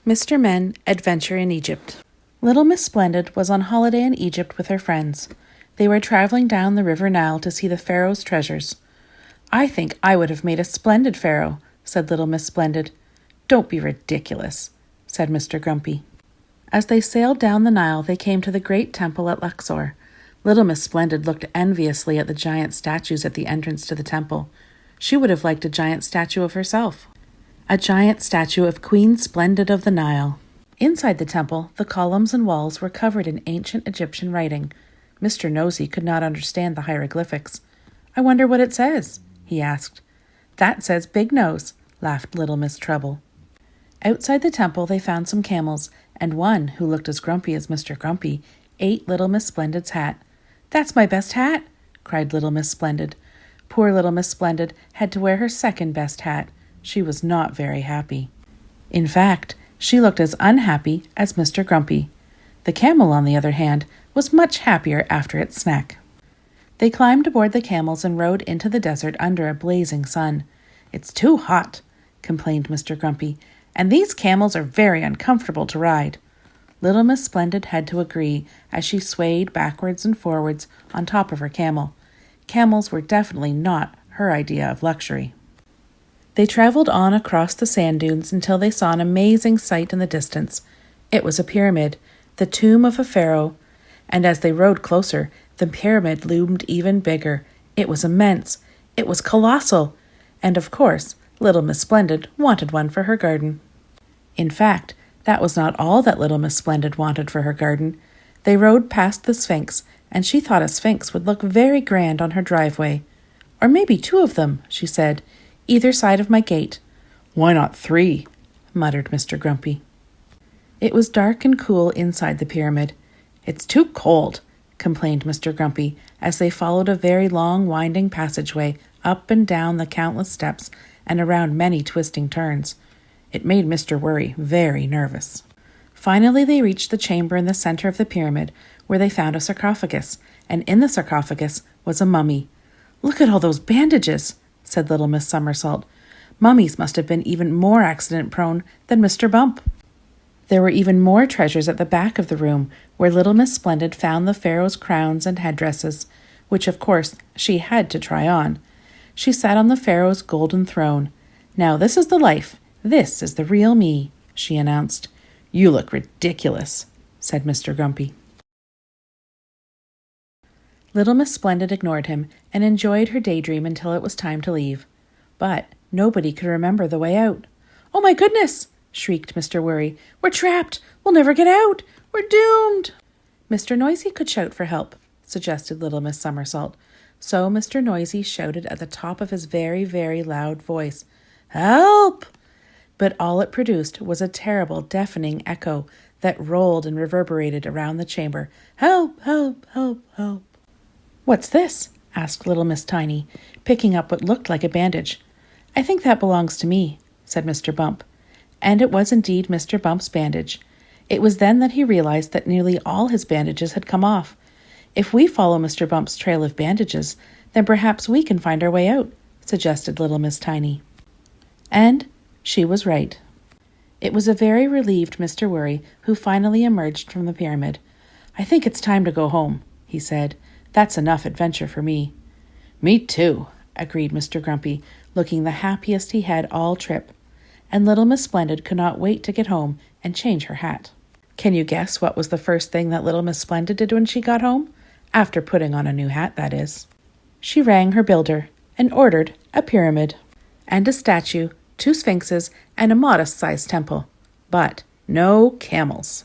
Mr. Men Adventure in Egypt. Little Miss Splendid was on holiday in Egypt with her friends. They were traveling down the River Nile to see the Pharaoh's treasures. "I think I would have made a splendid Pharaoh," said Little Miss Splendid. "Don't be ridiculous," said Mr. Grumpy. As they sailed down the Nile, they came to the great temple at Luxor. Little Miss Splendid looked enviously at the giant statues at the entrance to the temple. She would have liked a giant statue of herself. A giant statue of Queen Splendid of the Nile. Inside the temple, the columns and walls were covered in ancient Egyptian writing. Mr. Nosy could not understand the hieroglyphics. "I wonder what it says," he asked. "That says Big Nose," laughed Little Miss Trouble. Outside the temple, they found some camels, and one, who looked as grumpy as Mr. Grumpy, ate Little Miss Splendid's hat. "That's my best hat," cried Little Miss Splendid. Poor Little Miss Splendid had to wear her second best hat. She was not very happy. In fact, she looked as unhappy as Mr. Grumpy. The camel, on the other hand, was much happier after its snack. They climbed aboard the camels and rode into the desert under a blazing sun. "It's too hot," complained Mr. Grumpy, "and these camels are very uncomfortable to ride." Little Miss Splendid had to agree as she swayed backwards and forwards on top of her camel. Camels were definitely not her idea of luxury. They traveled on across the sand dunes until they saw an amazing sight in the distance. It was a pyramid, the tomb of a pharaoh, and as they rode closer, the pyramid loomed even bigger. It was immense. It was colossal. And of course, Little Miss Splendid wanted one for her garden. In fact, that was not all that Little Miss Splendid wanted for her garden. They rode past the Sphinx, and she thought a Sphinx would look very grand on her driveway. "Or maybe two of them," she said, "either side of my gate." "Why not three?" muttered Mr. Grumpy. It was dark and cool inside the pyramid. "It's too cold," complained Mr. Grumpy as they followed a very long winding passageway up and down the countless steps and around many twisting turns. It made Mr. Worry very nervous. Finally, they reached the chamber in the center of the pyramid, where they found a sarcophagus, and in the sarcophagus was a mummy. "Look at all those bandages," said Little Miss Somersault. "Mummies must have been even more accident-prone than Mr. Bump." There were even more treasures at the back of the room, where Little Miss Splendid found the Pharaoh's crowns and headdresses, which of course she had to try on. She sat on the Pharaoh's golden throne. "Now this is the life. This is the real me," she announced. "You look ridiculous," said Mr. Grumpy. Little Miss Splendid ignored him and enjoyed her daydream until it was time to leave. But nobody could remember the way out. "Oh my goodness!" shrieked Mr. Worry. "We're trapped! We'll never get out! We're doomed!" Mr. Noisy could shout for help, suggested Little Miss Somersault. So Mr. Noisy shouted at the top of his very, very loud voice, "Help!" But all it produced was a terrible, deafening echo that rolled and reverberated around the chamber. "Help! Help! Help! Help!" "What's this?" asked Little Miss Tiny, picking up what looked like a bandage. "I think that belongs to me," said Mr. Bump. And it was indeed Mr. Bump's bandage. It was then that he realized that nearly all his bandages had come off. "If we follow Mr. Bump's trail of bandages, then perhaps we can find our way out," suggested Little Miss Tiny. And she was right. It was a very relieved Mr. Worry who finally emerged from the pyramid. "I think it's time to go home," he said. "That's enough adventure for me." "Me too," agreed Mr. Grumpy, looking the happiest he had all trip. And Little Miss Splendid could not wait to get home and change her hat. Can you guess what was the first thing that Little Miss Splendid did when she got home? After putting on a new hat, that is. She rang her builder and ordered a pyramid and a statue, 2 sphinxes, and a modest-sized temple. But no camels.